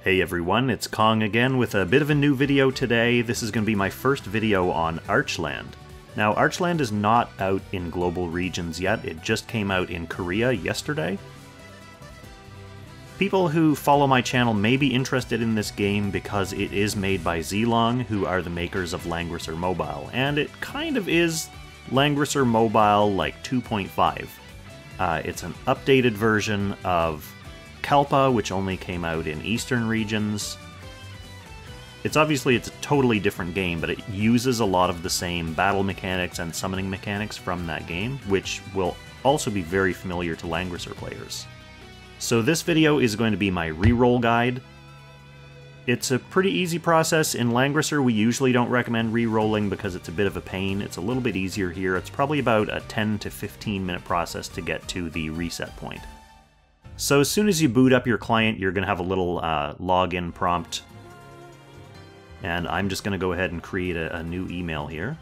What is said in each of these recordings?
Hey everyone, it's Kong again with a bit of a new video today. This is going to be my first video on Archeland. Now, Archeland is not out in global regions yet, it just came out in Korea yesterday. People who follow my channel may be interested in this game because it is made by Zlong, who are the makers of Langrisser Mobile, and it kind of is Langrisser Mobile like 2.5. It's an updated version of Kalpa, which only came out in eastern regions. It's a totally different game, but it uses a lot of the same battle mechanics and summoning mechanics from that game, which will also be very familiar to Langrisser players. So this video is going to be my reroll guide. It's a pretty easy process. In Langrisser, we usually don't recommend rerolling because it's a bit of a pain. It's a little bit easier here. It's probably about a 10 to 15 minute process to get to the reset point. So as soon as you boot up your client, you're going to have a little login prompt. And I'm just going to go ahead and create a new email here.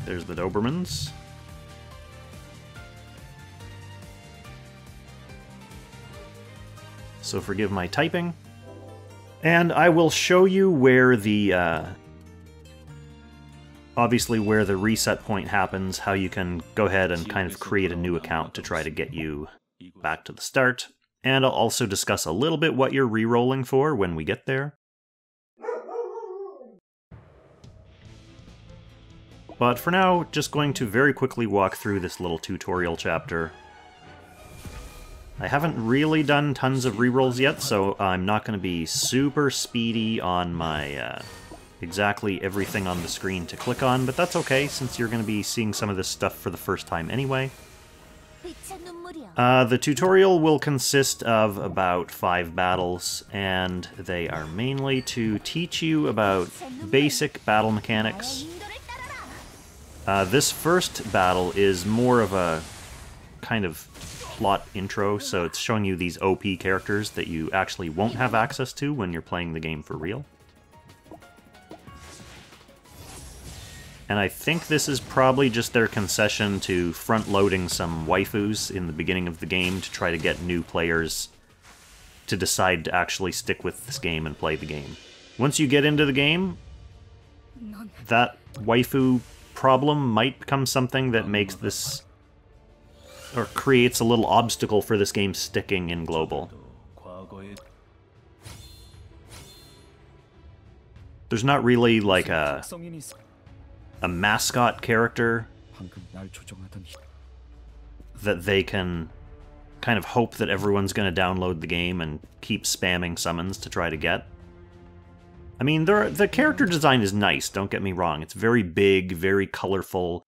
There's the Dobermans. So forgive my typing. And I will show you where the obviously where the reset point happens, how you can go ahead and kind of create a new account to try to get you back to the start. And I'll also discuss a little bit what you're re-rolling for when we get there. But for now, just going to very quickly walk through this little tutorial chapter. I haven't really done tons of rerolls yet, so I'm not going to be super speedy on my exactly everything on the screen to click on, but that's okay since you're going to be seeing some of this stuff for the first time anyway. The tutorial will consist of about 5 battles, and they are mainly to teach you about basic battle mechanics. This first battle is more of a kind of plot intro, so it's showing you these OP characters that you actually won't have access to when you're playing the game for real. And I think this is probably just their concession to front-loading some waifus in the beginning of the game to try to get new players to decide to actually stick with this game and play the game. Once you get into the game, that waifu problem might become something that makes this, or creates a little obstacle for this game sticking in global. There's not really like a mascot character that they can kind of hope that everyone's going to download the game and keep spamming summons to try to get. I mean, the character design is nice, don't get me wrong. It's very big, very colorful,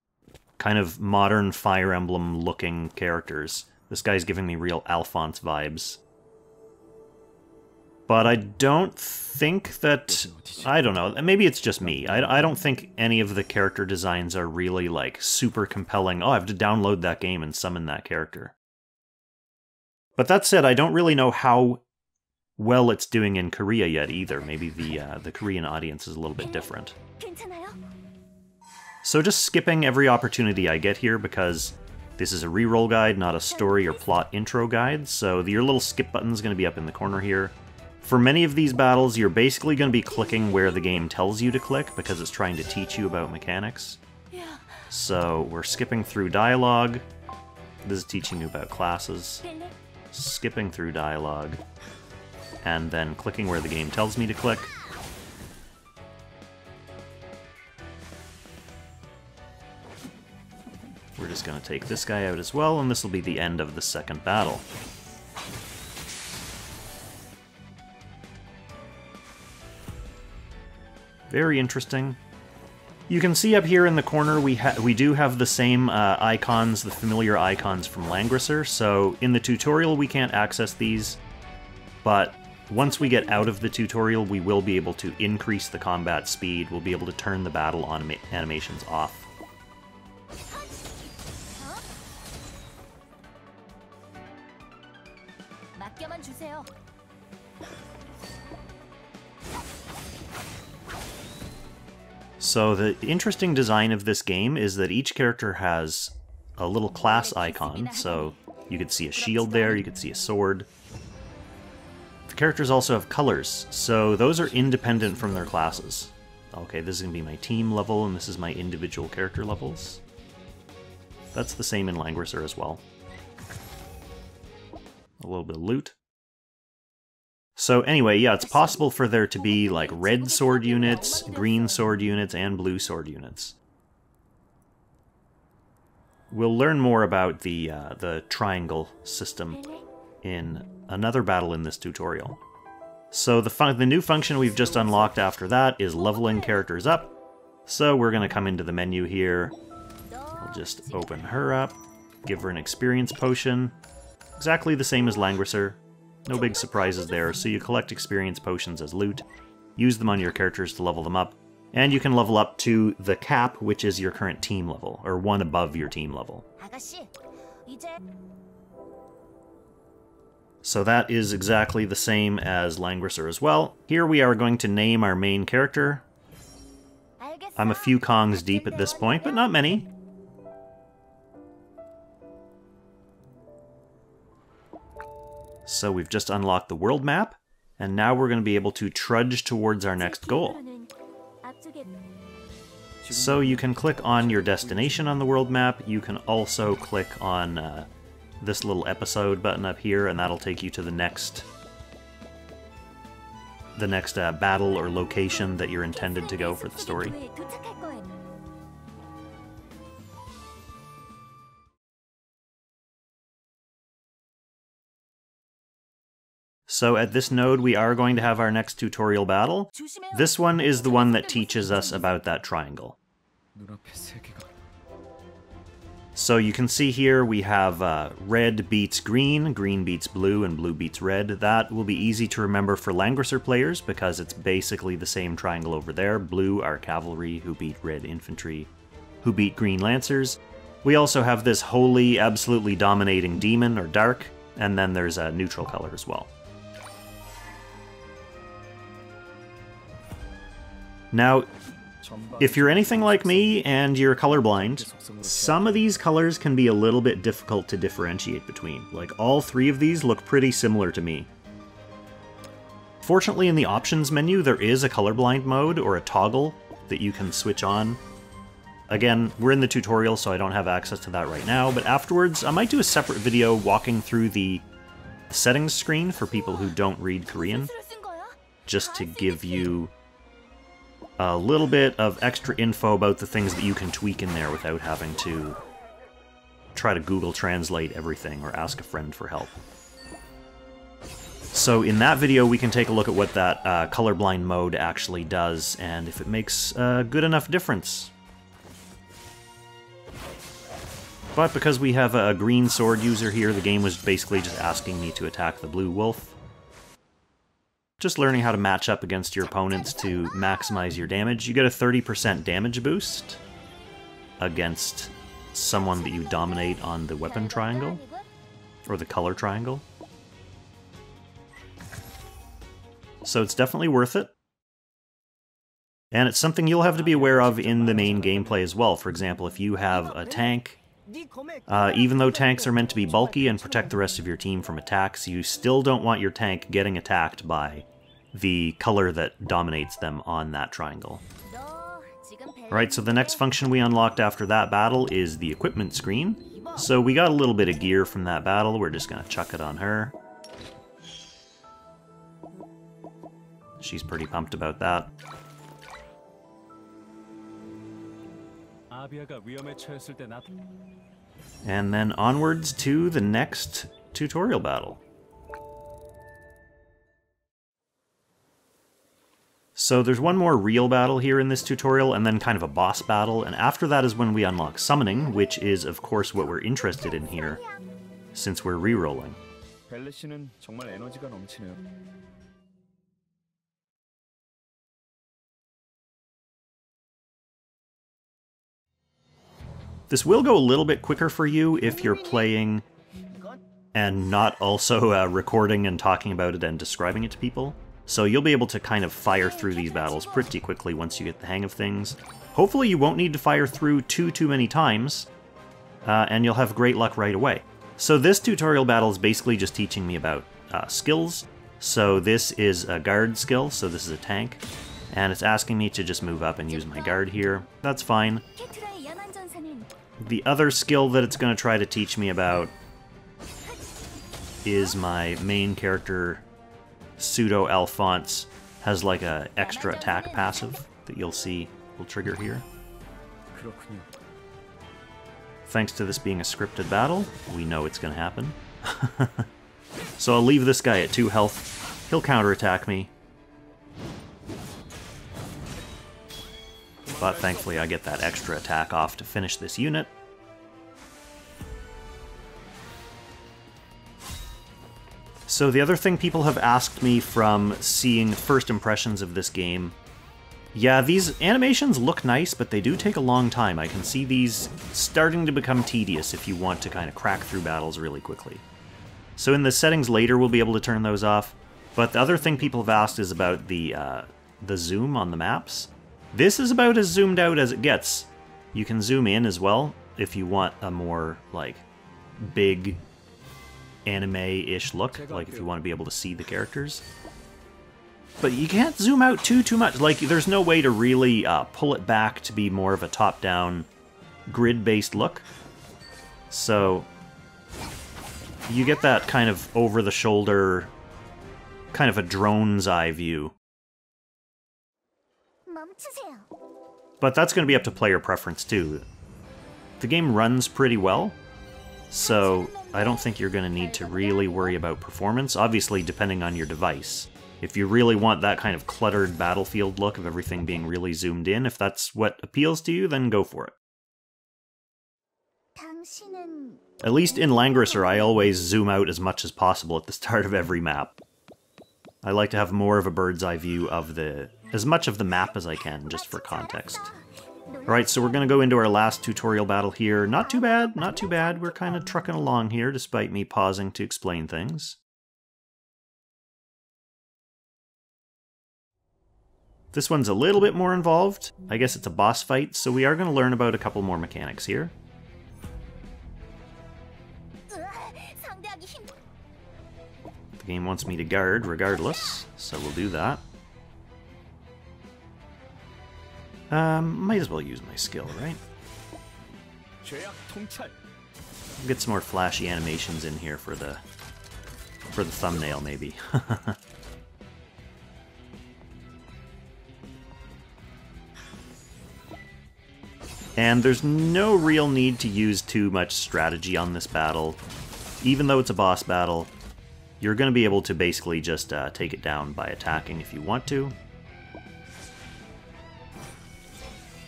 kind of modern Fire Emblem-looking characters. This guy's giving me real Alphonse vibes. But I don't think that... I don't know, maybe it's just me. I don't think any of the character designs are really, like, super compelling. Oh, I have to download that game and summon that character. But that said, I don't really know how well it's doing in Korea yet either. Maybe the Korean audience is a little bit different. So just skipping every opportunity I get here because this is a reroll guide, not a story or plot intro guide, so your little skip button is going to be up in the corner here. For many of these battles, you're basically going to be clicking where the game tells you to click because it's trying to teach you about mechanics. So we're skipping through dialogue. This is teaching you about classes. Skipping through dialogue. And then clicking where the game tells me to click. We're just going to take this guy out as well, and this will be the end of the second battle. Very interesting. You can see up here in the corner we do have the same icons, the familiar icons from Langrisser, so in the tutorial we can't access these, but once we get out of the tutorial we will be able to increase the combat speed, we'll be able to turn the battle animations off. So the interesting design of this game is that each character has a little class icon, so You could see a shield there, you could see a sword. The characters also have colors, so those are independent from their classes. Okay, this is going to be my team level, and this is my individual character levels. That's the same in Langrisser as well. A little bit of loot. So anyway, yeah, it's possible for there to be like red sword units, green sword units, and blue sword units. We'll learn more about the triangle system in another battle in this tutorial. So the new function we've just unlocked after that is leveling characters up. So we're going to come into the menu here. I'll just open her up, give her an experience potion. Exactly the same as Langrisser. No big surprises there. So you collect experience potions as loot, use them on your characters to level them up, and you can level up to the cap, which is your current team level, or one above your team level. So that is exactly the same as Langrisser as well. Here we are going to name our main character. I'm a few Kongs deep at this point, but not many. So we've just unlocked the world map, and now we're going to be able to trudge towards our next goal. So you can click on your destination on the world map. You can also click on this little episode button up here, and that'll take you to the next battle or location that you're intended to go for the story. So at this node we are going to have our next tutorial battle. This one is the one that teaches us about that triangle. So you can see here we have red beats green, green beats blue, and blue beats red. That will be easy to remember for Langrisser players because it's basically the same triangle over there. Blue are cavalry, who beat red infantry, who beat green lancers. We also have this holy, absolutely dominating demon, or dark, and then there's a neutral color as well. Now, if you're anything like me and you're colorblind, some of these colors can be a little bit difficult to differentiate between. Like, all three of these look pretty similar to me. Fortunately, in the options menu, there is a colorblind mode, or a toggle, that you can switch on. Again, we're in the tutorial, so I don't have access to that right now, but afterwards, I might do a separate video walking through the settings screen for people who don't read Korean, just to give you a little bit of extra info about the things that you can tweak in there without having to try to Google Translate everything or ask a friend for help. So in that video we can take a look at what that colorblind mode actually does and if it makes a good enough difference. But because we have a green sword user here, the game was basically just asking me to attack the blue wolf. Just learning how to match up against your opponents to maximize your damage. You get a 30% damage boost against someone that you dominate on the weapon triangle, or the color triangle. So it's definitely worth it. And it's something you'll have to be aware of in the main gameplay as well. For example, if you have a tank, even though tanks are meant to be bulky and protect the rest of your team from attacks, you still don't want your tank getting attacked by the color that dominates them on that triangle. Alright, so the next function we unlocked after that battle is the equipment screen. So we got a little bit of gear from that battle, we're just going to chuck it on her. She's pretty pumped about that. And then onwards to the next tutorial battle. So there's one more real battle here in this tutorial, and then kind of a boss battle, and after that is when we unlock summoning, which is of course what we're interested in here, since we're rerolling. This will go a little bit quicker for you if you're playing and not also recording and talking about it and describing it to people. So you'll be able to kind of fire through these battles pretty quickly once you get the hang of things. Hopefully you won't need to fire through too many times, and you'll have great luck right away. So this tutorial battle is basically just teaching me about skills. So this is a guard skill, so this is a tank. And it's asking me to just move up and use my guard here. That's fine. The other skill that it's going to try to teach me about is my main character, Pseudo Alphonse, has like a extra attack passive that you'll see will trigger here. Thanks to this being a scripted battle, we know it's going to happen. So I'll leave this guy at 2 health. He'll counterattack me. But thankfully I get that extra attack off to finish this unit. So the other thing people have asked me from seeing first impressions of this game, yeah, these animations look nice, but they do take a long time. I can see these starting to become tedious if you want to kind of crack through battles really quickly. So in the settings later, we'll be able to turn those off. But the other thing people have asked is about the zoom on the maps. This is about as zoomed out as it gets. You can zoom in as well if you want a more, like, big anime-ish look, like if you want to be able to see the characters. But you can't zoom out too much. Like, there's no way to really pull it back to be more of a top-down, grid-based look. So you get that kind of over-the-shoulder, kind of a drone's eye view. But that's going to be up to player preference, too. The game runs pretty well, so I don't think you're going to need to really worry about performance, obviously depending on your device. If you really want that kind of cluttered battlefield look of everything being really zoomed in, if that's what appeals to you, then go for it. At least in Langrisser, I always zoom out as much as possible at the start of every map. I like to have more of a bird's eye view of as much of the map as I can, just for context. Alright, so we're going to go into our last tutorial battle here. Not too bad, not too bad. We're kind of trucking along here, despite me pausing to explain things. This one's a little bit more involved. I guess it's a boss fight, so we are going to learn about a couple more mechanics here. The game wants me to guard regardless, so we'll do that. Might as well use my skill, right? We'll get some more flashy animations in here for the thumbnail, maybe. And there's no real need to use too much strategy on this battle. Even though it's a boss battle, you're going to be able to basically just take it down by attacking if you want to.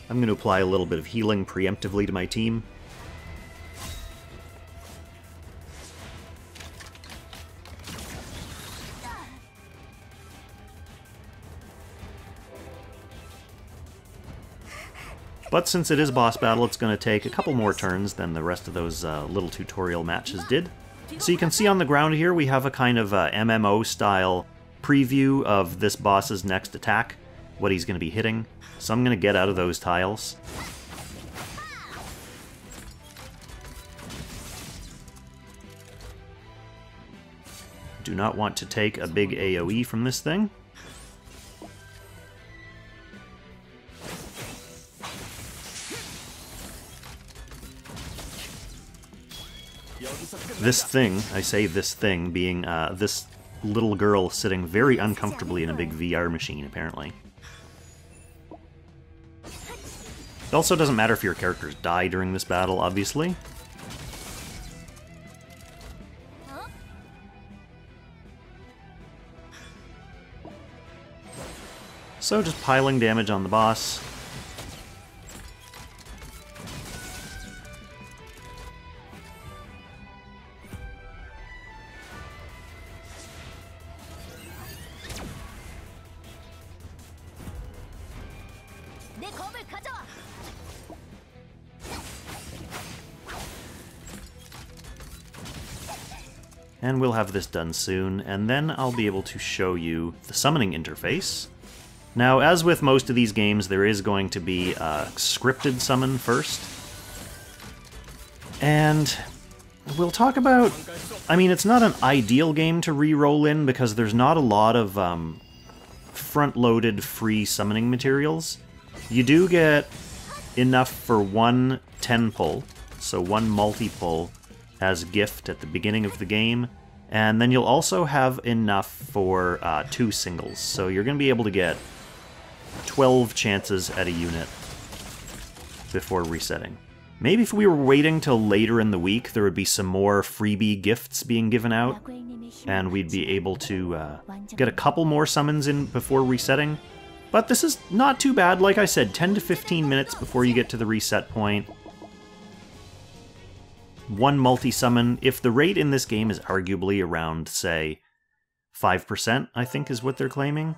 I'm going to apply a little bit of healing preemptively to my team. But since it is a boss battle, it's going to take a couple more turns than the rest of those little tutorial matches did. So you can see on the ground here we have a kind of MMO-style preview of this boss's next attack, what he's going to be hitting. So I'm going to get out of those tiles. Do not want to take a big AoE from this thing. This thing, I say this thing, being this little girl sitting very uncomfortably in a big VR machine, apparently. It also doesn't matter if your characters die during this battle, obviously. So just piling damage on the boss. And we'll have this done soon, and then I'll be able to show you the summoning interface. Now, as with most of these games, there is going to be a scripted summon first. And we'll talk about... I mean, it's not an ideal game to re-roll in because there's not a lot of front-loaded free summoning materials. You do get enough for one 10-pull, so one multi-pull as gift at the beginning of the game, and then you'll also have enough for 2 singles, so you're going to be able to get 12 chances at a unit before resetting. Maybe if we were waiting till later in the week, there would be some more freebie gifts being given out, and we'd be able to get a couple more summons in before resetting. But this is not too bad. Like I said, 10 to 15 minutes before you get to the reset point. One multi-summon. If the rate in this game is arguably around, say, 5%, I think is what they're claiming,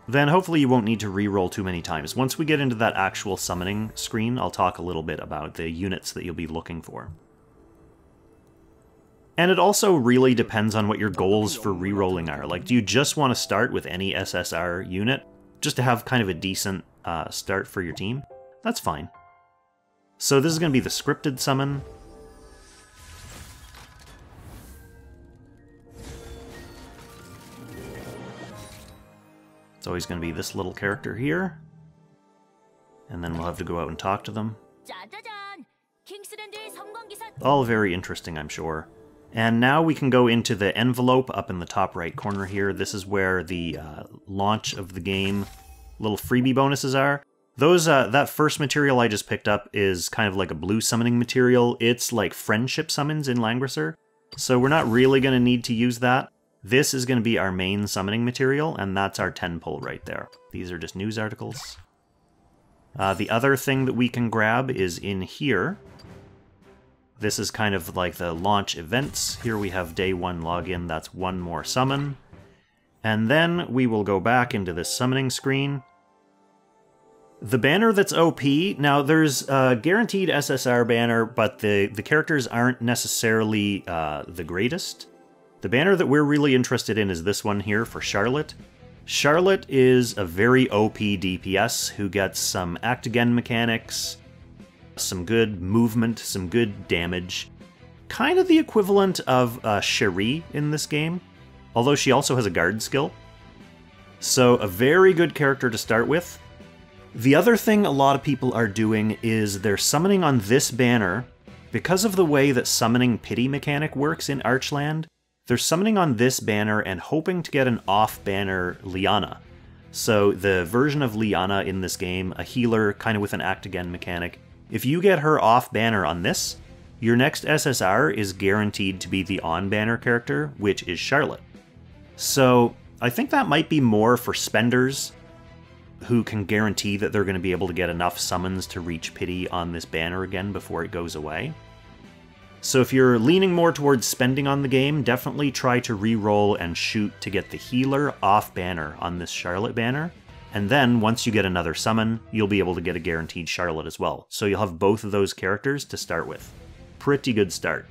then hopefully you won't need to re-roll too many times. Once we get into that actual summoning screen, I'll talk a little bit about the units that you'll be looking for. And it also really depends on what your goals for re-rolling are. Like, do you just want to start with any SSR unit, just to have kind of a decent start for your team? That's fine. So this is going to be the scripted summon. It's always going to be this little character here. And then we'll have to go out and talk to them. All very interesting, I'm sure. And now we can go into the envelope up in the top right corner here. This is where the launch of the game little freebie bonuses are. Those that first material I just picked up is kind of like a blue summoning material. It's like friendship summons in Langrisser, so we're not really going to need to use that. This is going to be our main summoning material, and that's our 10-pull right there. These are just news articles. The other thing that we can grab is in here. This is kind of like the launch events. Here we have day 1 login, that's one more summon. And then we will go back into this summoning screen. The banner that's OP, now there's a guaranteed SSR banner, but the characters aren't necessarily the greatest. The banner that we're really interested in is this one here for Charlotte. Charlotte is a very OP DPS who gets some act again mechanics, some good movement, some good damage. Kind of the equivalent of Cherie in this game, although she also has a guard skill. So a very good character to start with. The other thing a lot of people are doing is they're summoning on this banner. Because of the way that summoning pity mechanic works in Archeland, they're summoning on this banner and hoping to get an off-banner Liana. So the version of Liana in this game, a healer kind of with an act again mechanic, if you get her off-banner on this, your next SSR is guaranteed to be the on-banner character, which is Charlotte. So I think that might be more for spenders who can guarantee that they're going to be able to get enough summons to reach pity on this banner again before it goes away. So if you're leaning more towards spending on the game, definitely try to re-roll and shoot to get the healer off banner on this Charlotte banner. And then, once you get another summon, you'll be able to get a guaranteed Charlotte as well. So you'll have both of those characters to start with. Pretty good start.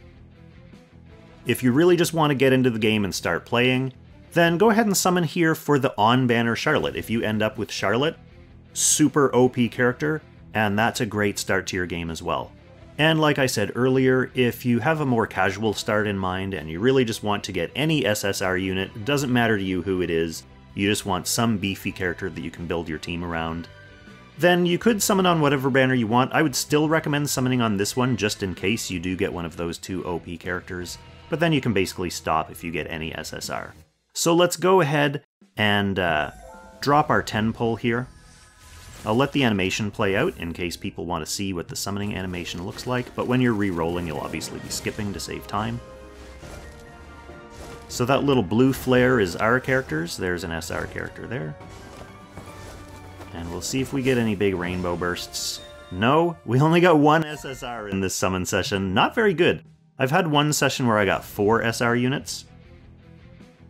If you really just want to get into the game and start playing, then go ahead and summon here for the on-banner Charlotte. If you end up with Charlotte, super OP character, and that's a great start to your game as well. And like I said earlier, if you have a more casual start in mind and you really just want to get any SSR unit, it doesn't matter to you who it is, you just want some beefy character that you can build your team around, then you could summon on whatever banner you want. I would still recommend summoning on this one just in case you do get one of those 2 OP characters, but then you can basically stop if you get any SSR. So let's go ahead and drop our 10-pull here. I'll let the animation play out in case people want to see what the summoning animation looks like, but when you're re-rolling, you'll obviously be skipping to save time. So that little blue flare is our characters. There's an SR character there. And we'll see if we get any big rainbow bursts. No, we only got 1 SSR in this summon session. Not very good. I've had one session where I got 4 SR units.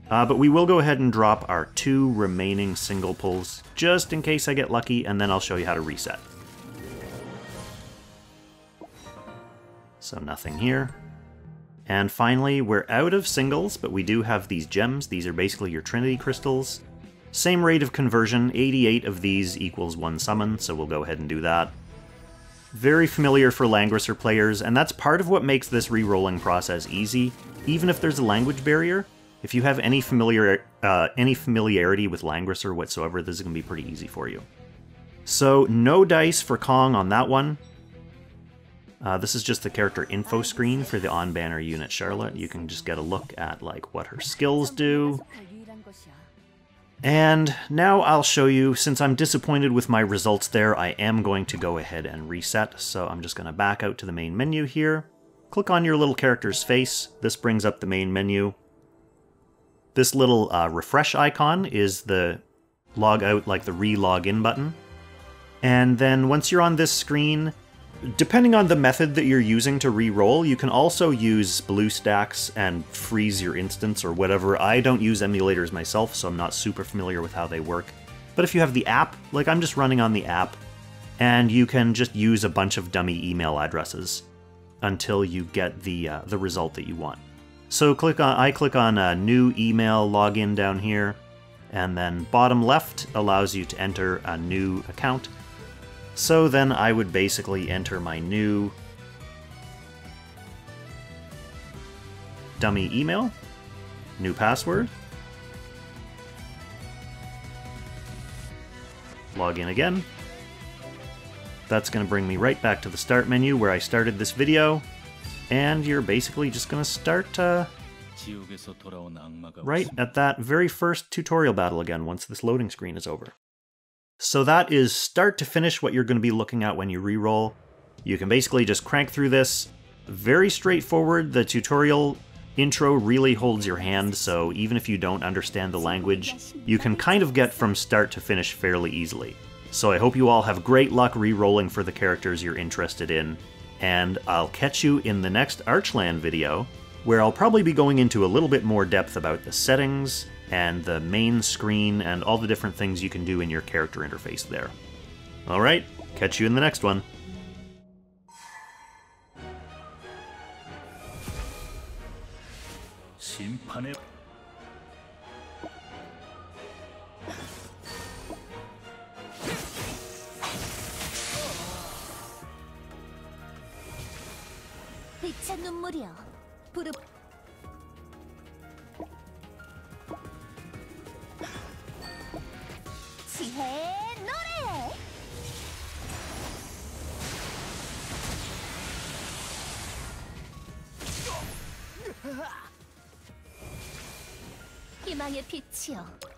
But we will go ahead and drop our 2 remaining single pulls, just in case I get lucky, and then I'll show you how to reset. So nothing here. And finally, we're out of singles, but we do have these gems. These are basically your Trinity crystals. Same rate of conversion, 88 of these equals 1 summon, so we'll go ahead and do that. Very familiar for Langrisser players, and that's part of what makes this re-rolling process easy, even if there's a language barrier. If you have any familiarity with Langrisser whatsoever, this is going to be pretty easy for you. So, no dice for Kong on that one. This is just the character info screen for the on-banner unit Charlotte. You can just get a look at like what her skills do. And now I'll show you, since I'm disappointed with my results there, I am going to go ahead and reset. So I'm just going to back out to the main menu here. Click on your little character's face. This brings up the main menu. This little refresh icon is the log out, like the re-log in button. And then once you're on this screen, depending on the method that you're using to re-roll, you can also use BlueStacks and freeze your instance or whatever. I don't use emulators myself, so I'm not super familiar with how they work. But if you have the app, like I'm just running on the app, and you can just use a bunch of dummy email addresses until you get the result that you want. So I click on new email login down here, and then bottom left allows you to enter a new account. So then I would basically enter my new dummy email, new password, log in again. That's going to bring me right back to the start menu where I started this video, and you're basically just going to start right at that very first tutorial battle again once this loading screen is over. So that is start to finish what you're going to be looking at when you reroll. You can basically just crank through this. Very straightforward. The tutorial intro really holds your hand, so even if you don't understand the language, you can kind of get from start to finish fairly easily. So I hope you all have great luck re-rolling for the characters you're interested in, and I'll catch you in the next Archeland video, where I'll probably be going into a little bit more depth about the settings, and the main screen, and all the different things you can do in your character interface there. Alright, catch you in the next one. 희망의 빛이여.